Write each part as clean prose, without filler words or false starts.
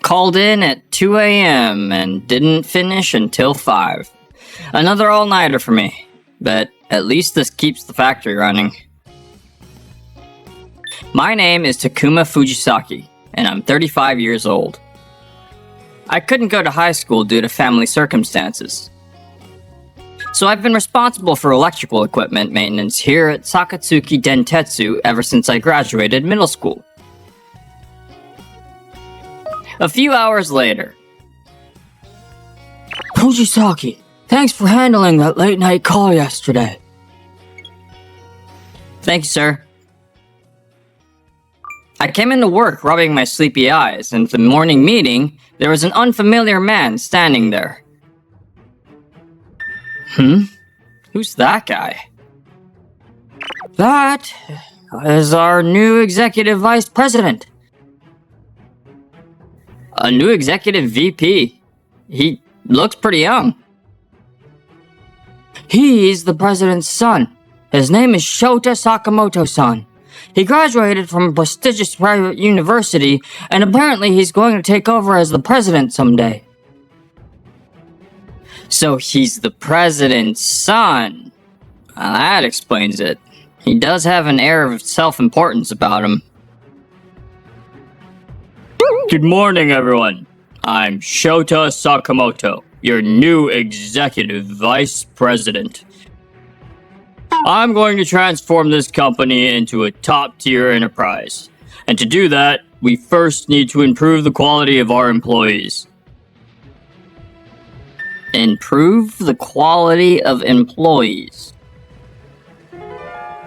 Called in at 2 a.m. and didn't finish until 5. Another all-nighter for me, but at least this keeps the factory running. My name is Takuma Fujisaki, and I'm 35 years old. I couldn't go to high school due to family circumstances. So I've been responsible for electrical equipment maintenance here at Sakatsuki Dentetsu ever since I graduated middle school. A few hours later. Fujisaki, thanks for handling that late night call yesterday. Thank you, sir. I came into work rubbing my sleepy eyes, and at the morning meeting, there was an unfamiliar man standing there. Who's that guy? That is our new executive vice president. A new executive VP? He looks pretty young. He's the president's son. His name is Shota Sakamoto-san. He graduated from a prestigious private university, and apparently he's going to take over as the president someday. So he's the president's son. That explains it. He does have an air of self-importance about him. Good morning, everyone. I'm Shota Sakamoto, your new executive vice president. I'm going to transform this company into a top-tier enterprise. And to do that, we first need to improve the quality of our employees. Improve the quality of employees.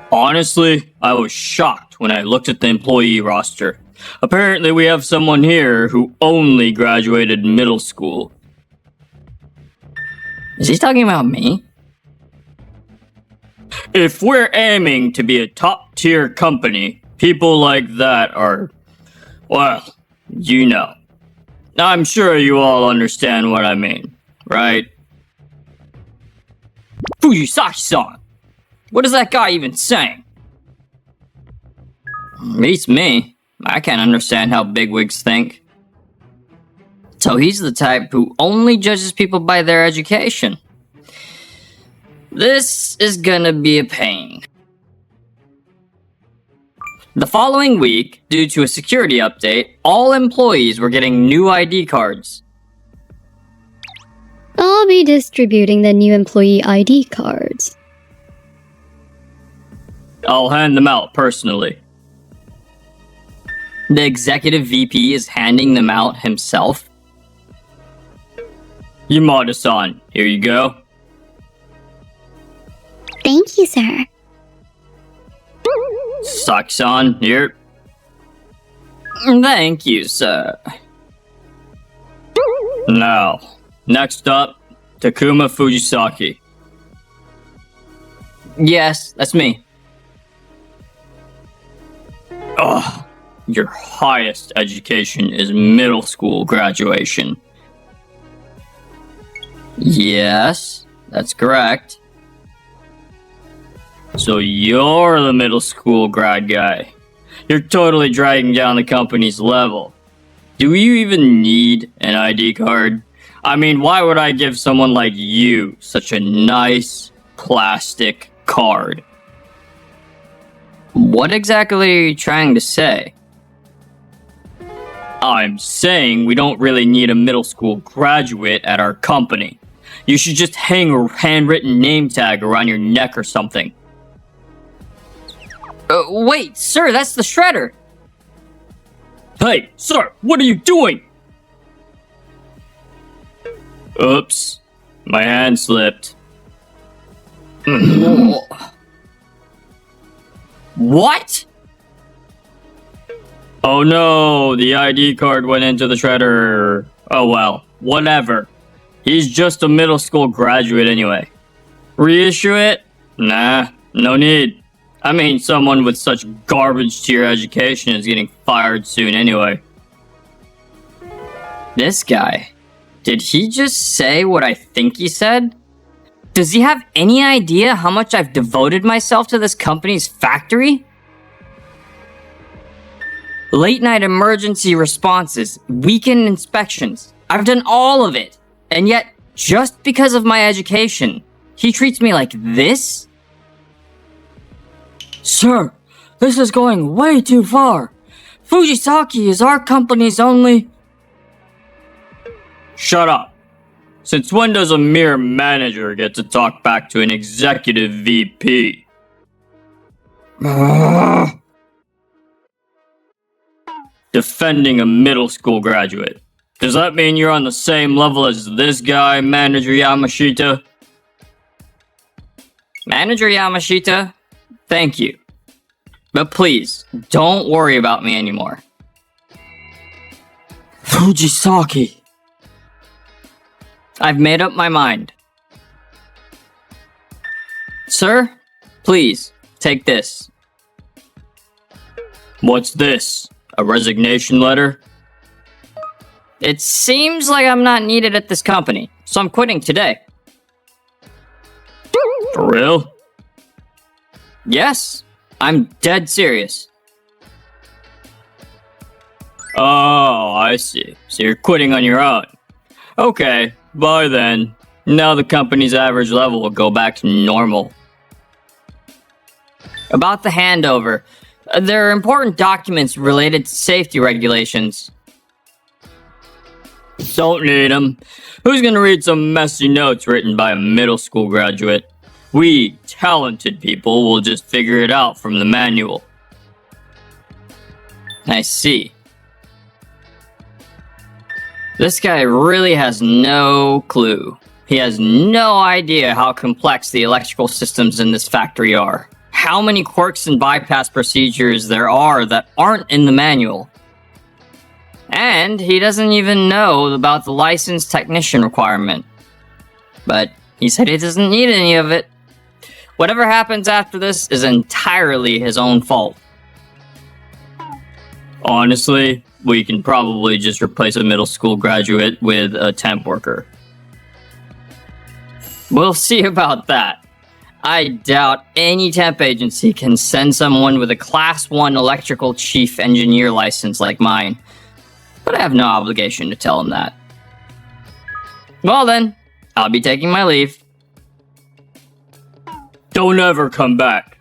Honestly, I was shocked when I looked at the employee roster. Apparently, we have someone here who only graduated middle school. Is he talking about me? If we're aiming to be a top-tier company, people like that are, well, you know. I'm sure you all understand what I mean, right? Fujisaki-san! What is that guy even saying? Beats me. I can't understand how bigwigs think. So he's the type who only judges people by their education. This is gonna be a pain. The following week, due to a security update, all employees were getting new ID cards. I'll be distributing the new employee ID cards. I'll hand them out personally. The executive VP is handing them out himself. Yamada-san, here you go. Thank you, sir. Saki-san, here. Thank you, sir. Now, next up, Takuma Fujisaki. Yes, that's me. Ugh, your highest education is middle school graduation. Yes, that's correct. So you're the middle school grad guy. You're totally dragging down the company's level. Do you even need an ID card? I mean, why would I give someone like you such a nice plastic card? What exactly are you trying to say? I'm saying we don't really need a middle school graduate at our company. You should just hang a handwritten name tag around your neck or something. Wait, sir, that's the shredder! Hey, sir, what are you doing? Oops, my hand slipped. What? Oh no, the ID card went into the shredder. Oh well, whatever. He's just a middle school graduate anyway. Reissue it? Nah, no need. I mean, someone with such garbage tier education is getting fired soon anyway. This guy. Did he just say what I think he said? Does he have any idea how much I've devoted myself to this company's factory? Late night emergency responses, weekend inspections. I've done all of it. And yet, just because of my education, he treats me like this? Sir, this is going way too far. Fujisaki is our company's only... Shut up. Since when does a mere manager get to talk back to an executive VP? Defending a middle school graduate. Does that mean you're on the same level as this guy, Manager Yamashita? Manager Yamashita, thank you. But please, don't worry about me anymore. Fujisaki. I've made up my mind. Sir, please, take this. What's this? A resignation letter? It seems like I'm not needed at this company, so I'm quitting today. For real? Yes, I'm dead serious. Oh, I see. So you're quitting on your own. Okay, bye then. Now the company's average level will go back to normal. About the handover, there are important documents related to safety regulations. Don't need them. Who's gonna read some messy notes written by a middle school graduate? We talented people will just figure it out from the manual. I see. This guy really has no clue. He has no idea how complex the electrical systems in this factory are. How many quirks and bypass procedures there are that aren't in the manual. And he doesn't even know about the licensed technician requirement. But he said he doesn't need any of it. Whatever happens after this is entirely his own fault. Honestly, we can probably just replace a middle school graduate with a temp worker. We'll see about that. I doubt any temp agency can send someone with a Class 1 electrical chief engineer license like mine. But I have no obligation to tell him that. Well then, I'll be taking my leave. Don't ever come back.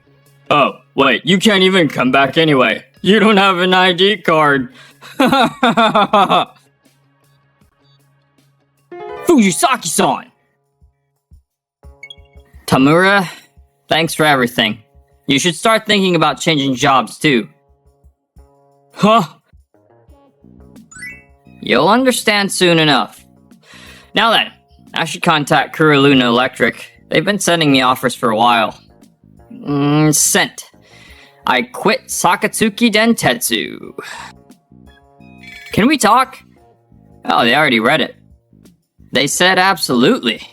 Oh, wait, you can't even come back anyway. You don't have an ID card. Fujisaki-san! Tamura, thanks for everything. You should start thinking about changing jobs too. Huh? You'll understand soon enough. Now then, I should contact Kuruluna Electric. They've been sending me offers for a while. Sent. I quit Sakatsuki Dentetsu. Can we talk? Oh, they already read it. They said absolutely.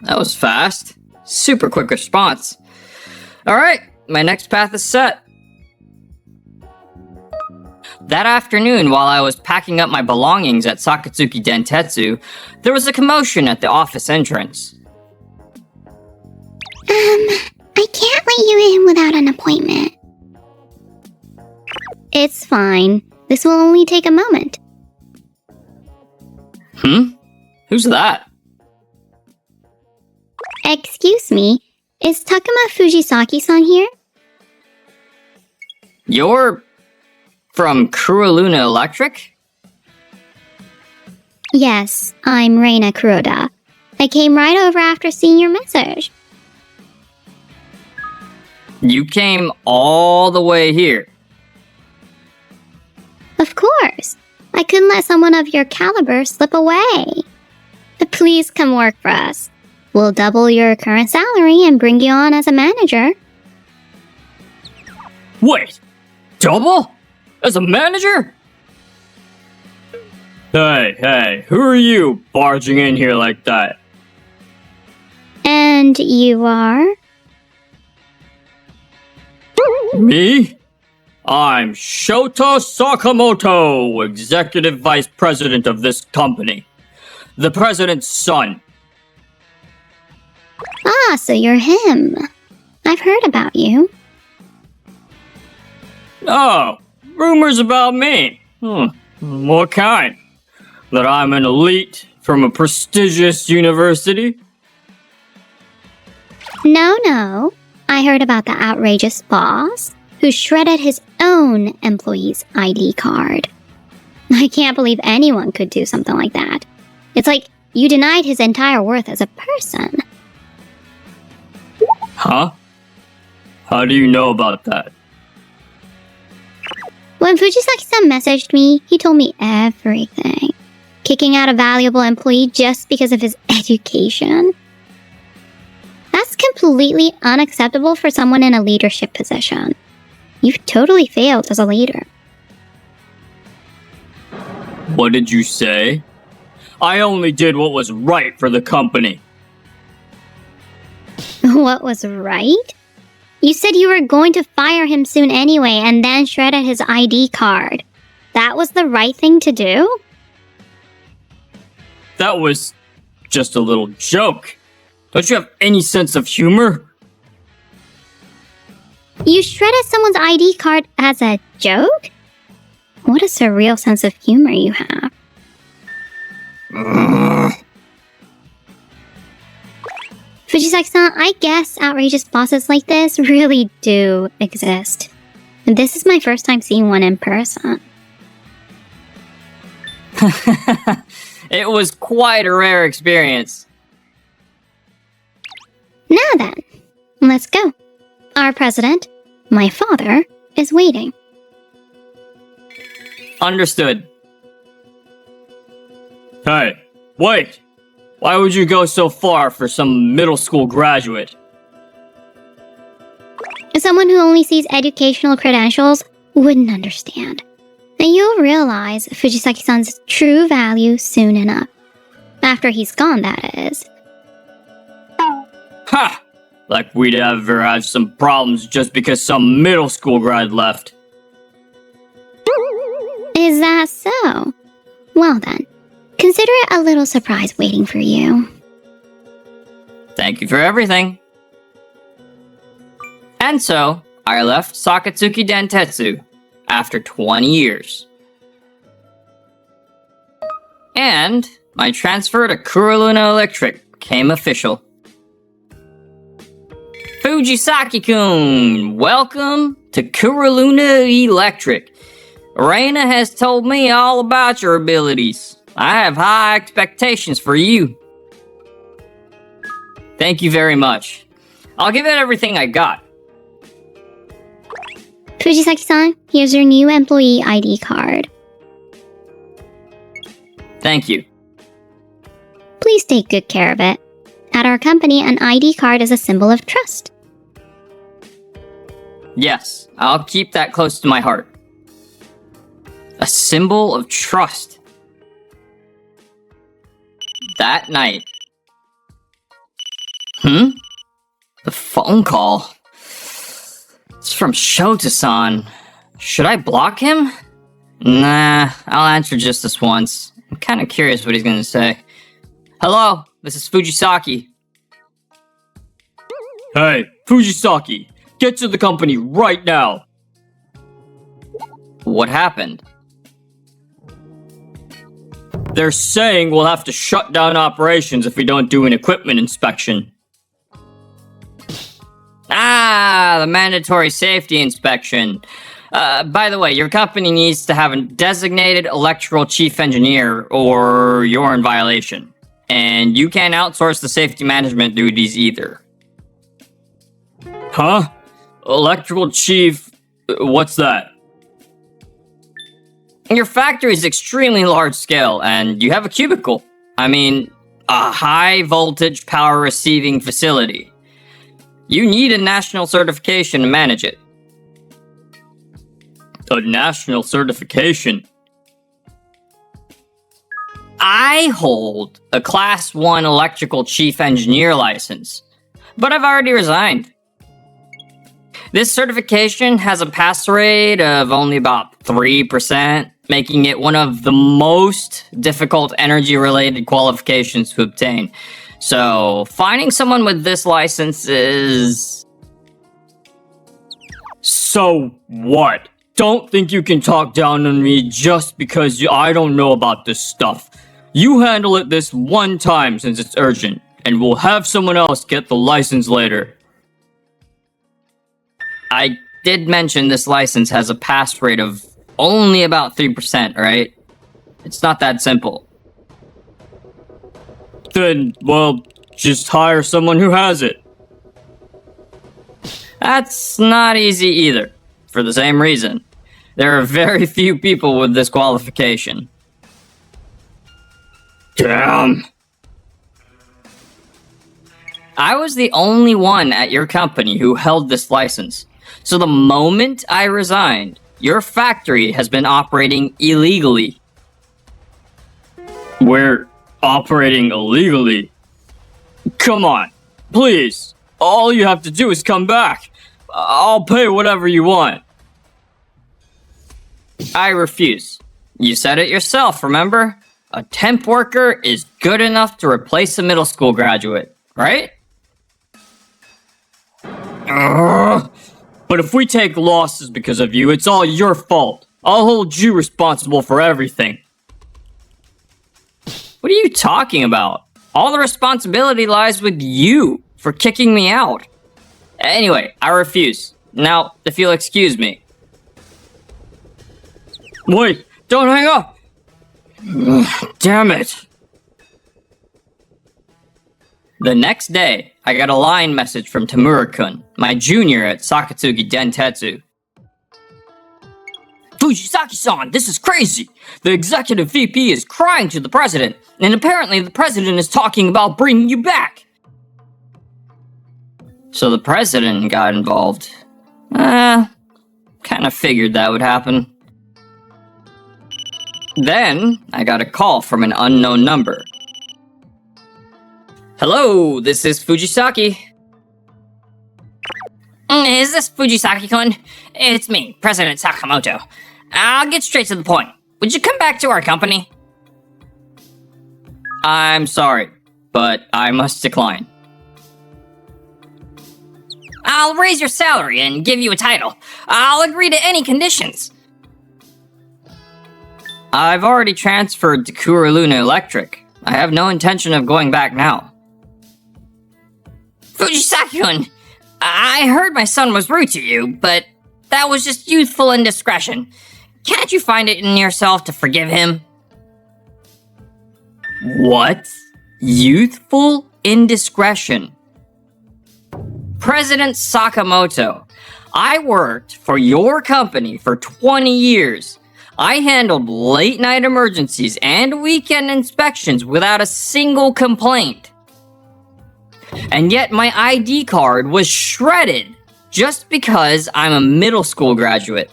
That was fast. Super quick response. Alright, my next path is set. That afternoon, while I was packing up my belongings at Sakatsuki Dentetsu, there was a commotion at the office entrance. I can't let you in without an appointment. It's fine. This will only take a moment. Who's that? Excuse me, is Takuma Fujisaki-san here? You're from Kuruluna Electric? Yes, I'm Reina Kuroda. I came right over after seeing your message. You came all the way here. Of course. I couldn't let someone of your caliber slip away. Please come work for us. We'll double your current salary and bring you on as a manager. Wait! Double? As a manager? Hey, who are you barging in here like that? And you are? Me? I'm Shota Sakamoto, Executive Vice President of this company. The President's son. Ah, so you're him. I've heard about you. Oh, Rumors about me? What kind? That I'm an elite from a prestigious university? No. I heard about the outrageous boss who shredded his own employee's ID card. I can't believe anyone could do something like that. It's like you denied his entire worth as a person. Huh? How do you know about that? When Fujisaki-san messaged me, he told me everything. Kicking out a valuable employee just because of his education. That's completely unacceptable for someone in a leadership position. You've totally failed as a leader. What did you say? I only did what was right for the company. What was right? You said you were going to fire him soon anyway and then shredded his ID card. That was the right thing to do? That was just a little joke. Don't you have any sense of humor? You shredded someone's ID card as a joke? What a surreal sense of humor you have. Fujisaki-san, I guess outrageous bosses like this really do exist. And this is my first time seeing one in person. It was quite a rare experience. Now then, let's go. Our president, my father, is waiting. Understood. Hey, wait! Why would you go so far for some middle school graduate? Someone who only sees educational credentials wouldn't understand. And you'll realize Fujisaki-san's true value soon enough. After he's gone, that is. Ha! Like we'd ever have some problems just because some middle school grad left. Is that so? Well then, consider it a little surprise waiting for you. Thank you for everything. And so, I left Sakatsuki Dentetsu after 20 years. And my transfer to Kuraluna Electric became official. Fujisaki-kun, welcome to Kuraluna Electric. Reina has told me all about your abilities. I have high expectations for you. Thank you very much. I'll give it everything I got. Fujisaki-san, here's your new employee ID card. Thank you. Please take good care of it. At our company, an ID card is a symbol of trust. Yes, I'll keep that close to my heart. A symbol of trust. That night. The phone call. It's from Shota-san. Should I block him? Nah, I'll answer just this once. I'm kind of curious what he's gonna say. Hello, this is Fujisaki. Hey, Fujisaki, get to the company right now. What happened? They're saying we'll have to shut down operations if we don't do an equipment inspection. Ah, the mandatory safety inspection. By the way, your company needs to have a designated electrical chief engineer or you're in violation. And you can't outsource the safety management duties either. Huh? Electrical chief? What's that? Your factory is extremely large scale and you have a cubicle. I mean, a high voltage power receiving facility. You need a national certification to manage it. A national certification? I hold a Class 1 electrical chief engineer license, but I've already resigned. This certification has a pass rate of only about 3%, making it one of the most difficult energy-related qualifications to obtain. So, finding someone with this license is... So what? don't think you can talk down on me just because I don't know about this stuff. You handle it this one time since it's urgent, and we'll have someone else get the license later. I did mention this license has a pass rate of only about 3%, right? It's not that simple. Then, well, just hire someone who has it. That's not easy either, for the same reason. There are very few people with this qualification. Damn. I was the only one at your company who held this license. So the moment I resigned, your factory has been operating illegally. We're operating illegally. Come on, please. All you have to do is come back. I'll pay whatever you want. I refuse. You said it yourself, remember? A temp worker is good enough to replace a middle school graduate, right? But if we take losses because of you, it's all your fault. I'll hold you responsible for everything. What are you talking about? All the responsibility lies with you for kicking me out. Anyway, I refuse. Now, if you'll excuse me. Wait, don't hang up! Damn it. The next day, I got a line message from Tamura-kun, my junior at Sakatsuki Dentetsu. Fujisaki-san, this is crazy! The executive VP is crying to the president, and apparently the president is talking about bringing you back! So the president got involved. Kinda figured that would happen. Then, I got a call from an unknown number. Hello, this is Fujisaki. Is this Fujisaki-kun? It's me, President Sakamoto. I'll get straight to the point. Would you come back to our company? I'm sorry, but I must decline. I'll raise your salary and give you a title. I'll agree to any conditions. I've already transferred to Kuraluna Electric. I have no intention of going back now. Fujisaki-kun, I heard my son was rude to you, but that was just youthful indiscretion. Can't you find it in yourself to forgive him? What? Youthful indiscretion? President Sakamoto, I worked for your company for 20 years. I handled late-night emergencies and weekend inspections without a single complaint. And yet my ID card was shredded just because I'm a middle school graduate.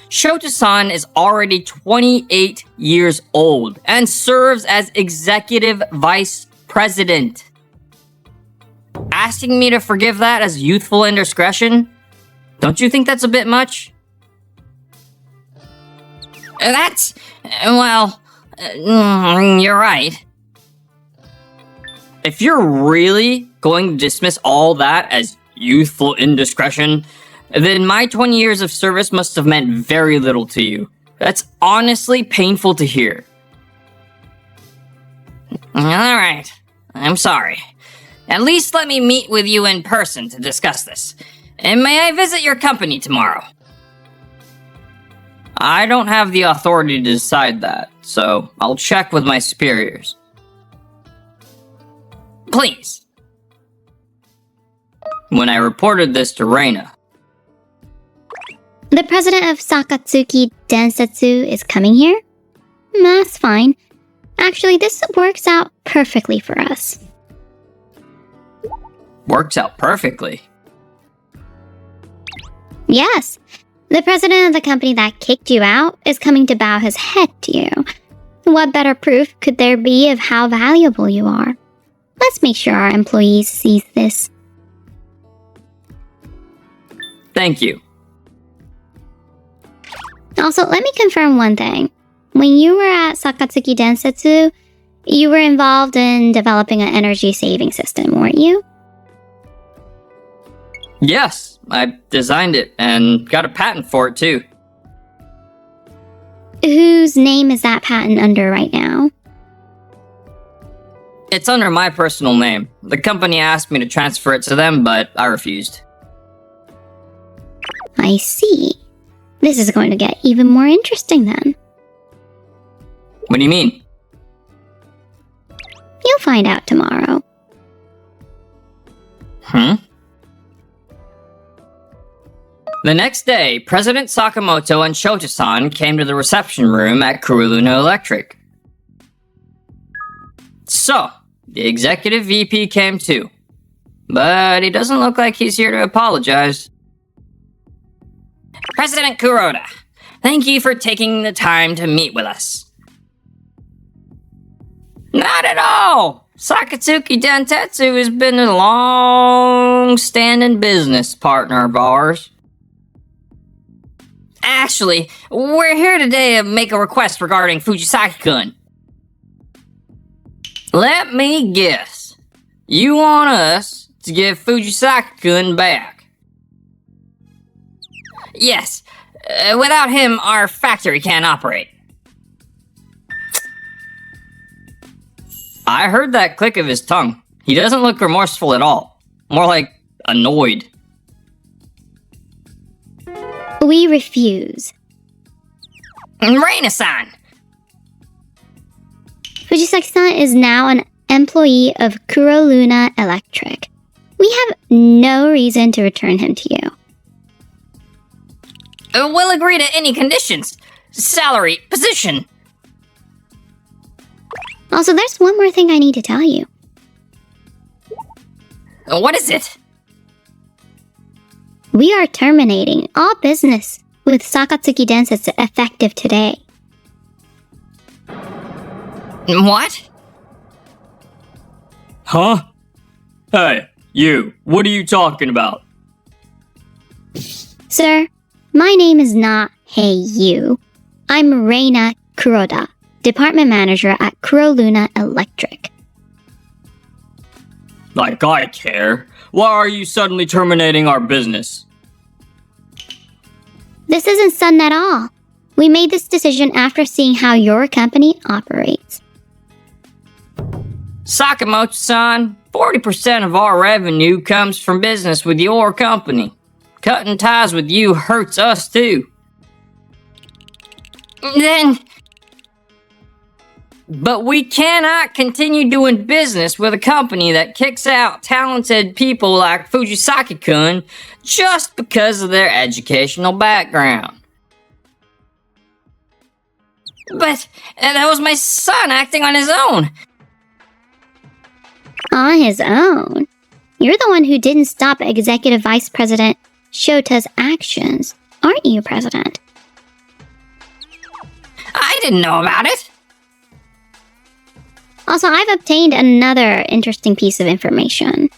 Shota-san is already 28 years old and serves as executive vice president. Asking me to forgive that as youthful indiscretion? Don't you think that's a bit much? That's... well... you're right. If you're really going to dismiss all that as youthful indiscretion, then my 20 years of service must have meant very little to you. That's honestly painful to hear. Alright, I'm sorry. At least let me meet with you in person to discuss this. And may I visit your company tomorrow? I don't have the authority to decide that, so I'll check with my superiors. Please. When I reported this to Reina, The president of Sakatsuki Densetsu is coming here? That's fine. Actually, this works out perfectly for us. works out perfectly. Yes. The president of the company that kicked you out is coming to bow his head to you. What better proof could there be of how valuable you are? Let's make sure our employees sees this. Thank you. Also, let me confirm one thing. When you were at Sakatsuki Densetsu, you were involved in developing an energy saving system, weren't you? Yes, I designed it and got a patent for it too. Whose name is that patent under right now? It's under my personal name. The company asked me to transfer it to them, but I refused. I see. This is going to get even more interesting then. What do you mean? You'll find out tomorrow. The next day, President Sakamoto and Shota-san came to the reception room at Kuruluna Electric. So, the executive VP came too. But he doesn't look like he's here to apologize. President Kuroda, thank you for taking the time to meet with us. Not at all! Sakatsuki Dentetsu has been a long-standing business partner of ours. Actually, we're here today to make a request regarding Fujisaki-kun. Let me guess. You want us to give Fujisaki-kun back? Yes. Without him, our factory can't operate. I heard that click of his tongue. He doesn't look remorseful at all. More like annoyed. We refuse. Reina-san! Fujisaki-san is now an employee of Kuroluna Electric. We have no reason to return him to you. We'll agree to any conditions. Salary, position. Also, there's one more thing I need to tell you. What is it? We are terminating all business with Sakatsuki Densetsu effective today. What? Huh? Hey, you, what are you talking about? Sir, my name is not Hey You. I'm Reina Kuroda, Department Manager at Kuroluna Electric. Like I care. Why are you suddenly terminating our business? This isn't sudden at all. We made this decision after seeing how your company operates. Sakamoto-san, 40% of our revenue comes from business with your company. Cutting ties with you hurts us too. But we cannot continue doing business with a company that kicks out talented people like Fujisaki-kun just because of their educational background. But that was my son acting on his own. On his own? You're the one who didn't stop Executive Vice President Shota's actions, aren't you, President? I didn't know about it. Also, I've obtained another interesting piece of information.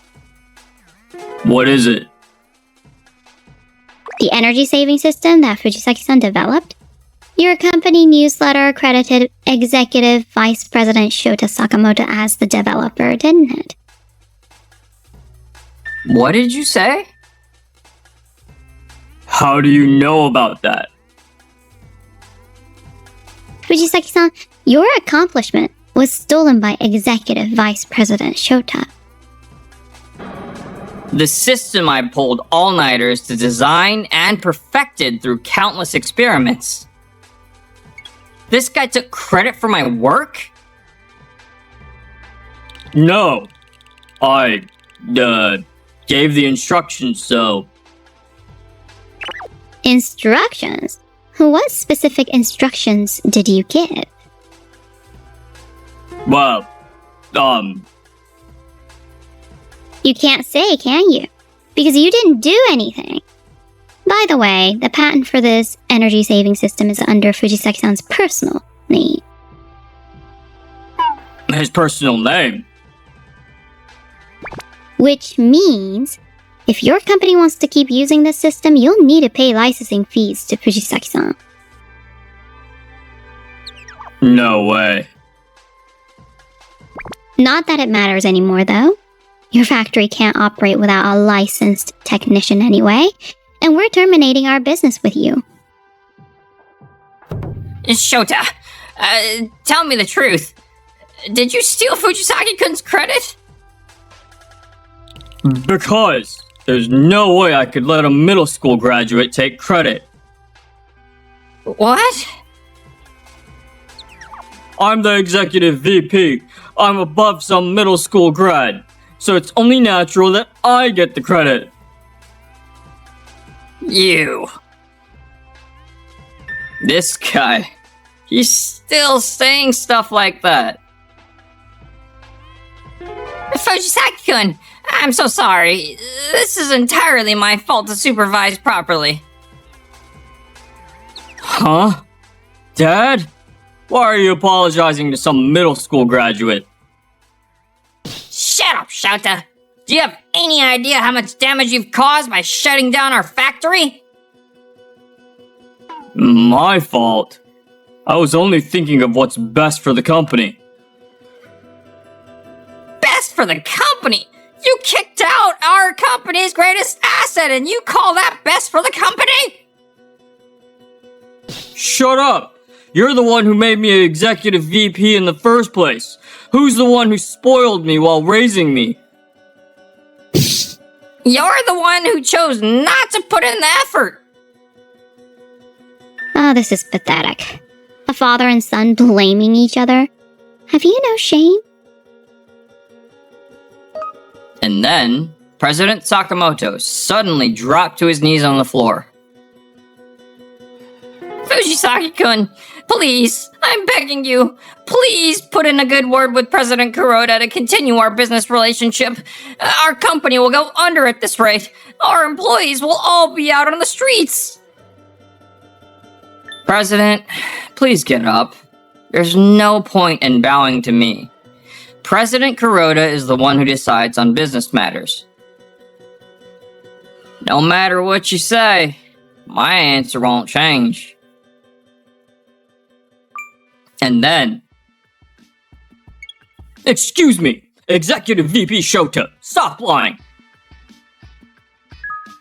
What is it? The energy saving system that Fujisaki-san developed? Your company newsletter credited Executive Vice President Shota Sakamoto as the developer, didn't it? What did you say? How do you know about that? Fujisaki-san, your accomplishment was stolen by Executive Vice President Shota. The system I pulled all-nighters to design and perfected through countless experiments. This guy took credit for my work? No. I, gave the instructions, so... Instructions? What specific instructions did you give? Well, You can't say, can you? Because you didn't do anything. By the way, the patent for this energy saving system is under Fujisaki-san's personal name. his personal name. Which means, if your company wants to keep using this system, you'll need to pay licensing fees to Fujisaki-san. No way. Not that it matters anymore, though. Your factory can't operate without a licensed technician anyway, and we're terminating our business with you. Shota, tell me the truth. Did you steal Fujisaki-kun's credit? Because there's no way I could let a middle school graduate take credit. What? I'm the executive VP. I'm above some middle school grad. So it's only natural that I get the credit. You. This guy, he's still saying stuff like that. Fujisaki-kun, I'm so sorry. This is entirely my fault to supervise properly. Huh? Dad? Why are you apologizing to some middle school graduate? Shut up, Shota. Do you have any idea how much damage you've caused by shutting down our factory? My fault. I was only thinking of what's best for the company. Best for the company? You kicked out our company's greatest asset and you call that best for the company? Shut up! You're the one who made me an executive VP in the first place. Who's the one who spoiled me while raising me? You're the one who chose not to put in the effort. Oh, this is pathetic. A father and son blaming each other. Have you no shame? And then, President Sakamoto suddenly dropped to his knees on the floor. Fujisaki-kun, please, I'm begging you, please put in a good word with President Kuroda to continue our business relationship. Our company will go under at this rate. Our employees will all be out on the streets. President, please get up. There's no point in bowing to me. President Kuroda is the one who decides on business matters. No matter what you say, my answer won't change. And then, Excuse me, Executive VP Shota, stop lying!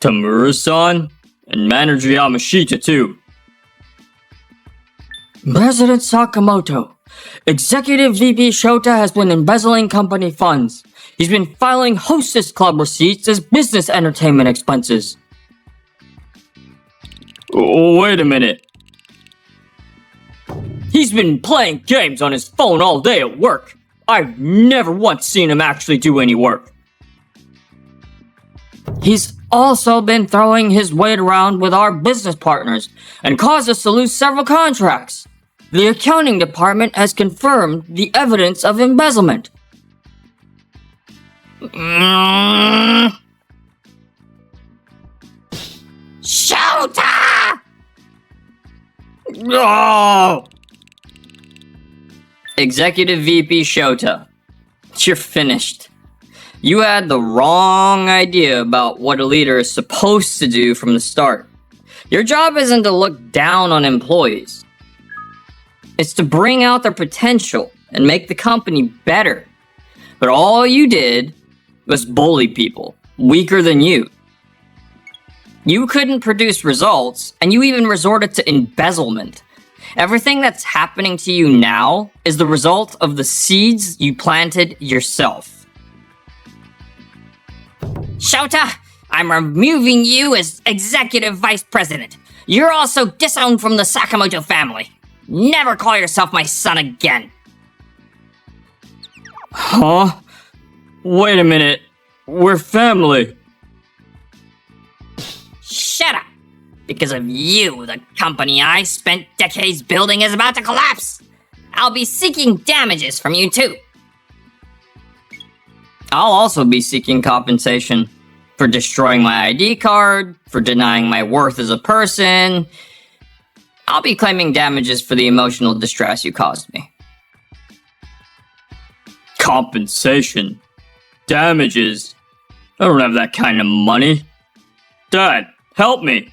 Tamura-san, and Manager Yamashita too. President Sakamoto, Executive VP Shota has been embezzling company funds. He's been filing Hostess Club receipts as business entertainment expenses. Wait a minute. He's been playing games on his phone all day at work. I've never once seen him actually do any work. He's also been throwing his weight around with our business partners and caused us to lose several contracts. The accounting department has confirmed the evidence of embezzlement. Shota! Oh! Executive VP Shota, you're finished. You had the wrong idea about what a leader is supposed to do from the start. Your job isn't to look down on employees. It's to bring out their potential and make the company better. But all you did was bully people weaker than you. You couldn't produce results, and you even resorted to embezzlement. Everything that's happening to you now is the result of the seeds you planted yourself. Shota, I'm removing you as executive vice president. You're also disowned from the Sakamoto family. Never call yourself my son again. Huh? Wait a minute. We're family. Shut up. Because of you, the company I spent decades building is about to collapse. I'll be seeking damages from you too. I'll also be seeking compensation for destroying my ID card, for denying my worth as a person. I'll be claiming damages for the emotional distress you caused me. Compensation? Damages? I don't have that kind of money. Dad, help me.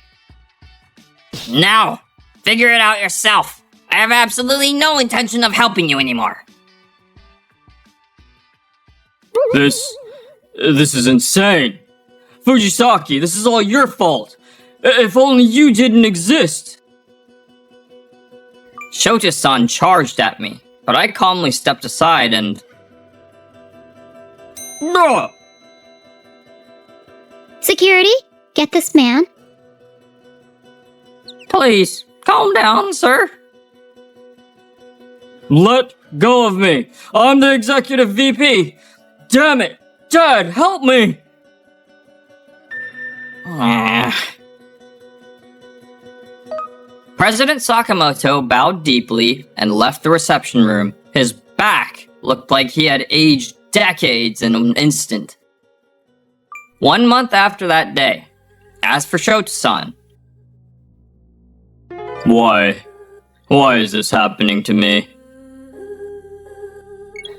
Now, figure it out yourself. I have absolutely no intention of helping you anymore. This is insane. Fujisaki, this is all your fault. If only you didn't exist. Shota-san charged at me, but I calmly stepped aside and... No! Security, get this man. Please, calm down, sir. Let go of me! I'm the executive VP! Damn it! Dad, help me! President Sakamoto bowed deeply and left the reception room. His back looked like he had aged decades in an instant. 1 month after that day, as for Shota-san, Why? Why is this happening to me?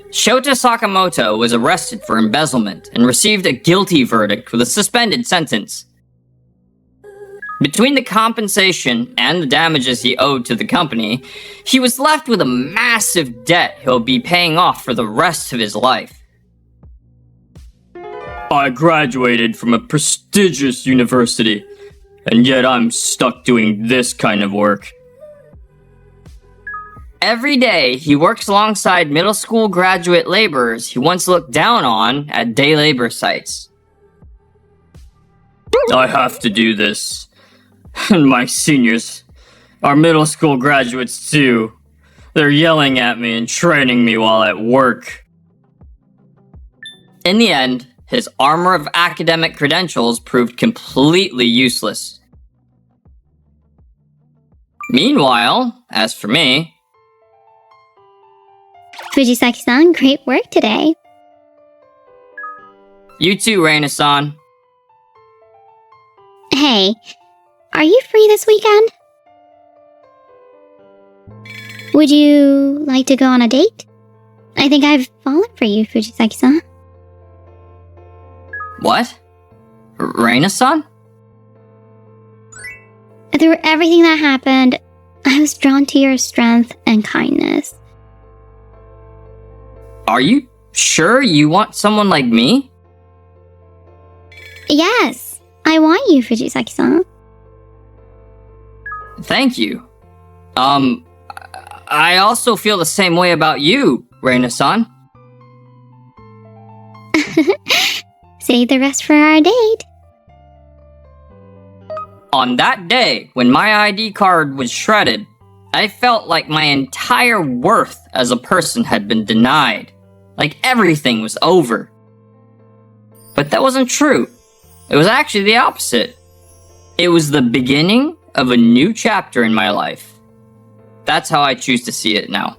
Shota Sakamoto was arrested for embezzlement and received a guilty verdict with a suspended sentence. Between the compensation and the damages he owed to the company, he was left with a massive debt he'll be paying off for the rest of his life. I graduated from a prestigious university, and yet I'm stuck doing this kind of work. Every day, he works alongside middle school graduate laborers he once looked down on at day labor sites. I have to do this. And my seniors are middle school graduates too. They're yelling at me and training me while at work. In the end, his armor of academic credentials proved completely useless. Meanwhile, as for me, Fujisaki-san, great work today. you too, Reina-san. Hey, are you free this weekend? Would you like to go on a date? I think I've fallen for you, Fujisaki-san. What? Reina-san? Through everything that happened, I was drawn to your strength and kindness. Are you sure you want someone like me? Yes, I want you, Fujisaki-san. Thank you. I also feel the same way about you, Reina-san. Save the rest for our date. On that day, when my ID card was shredded, I felt like my entire worth as a person had been denied. Like everything was over. But that wasn't true. It was actually the opposite. It was the beginning of a new chapter in my life. That's how I choose to see it now.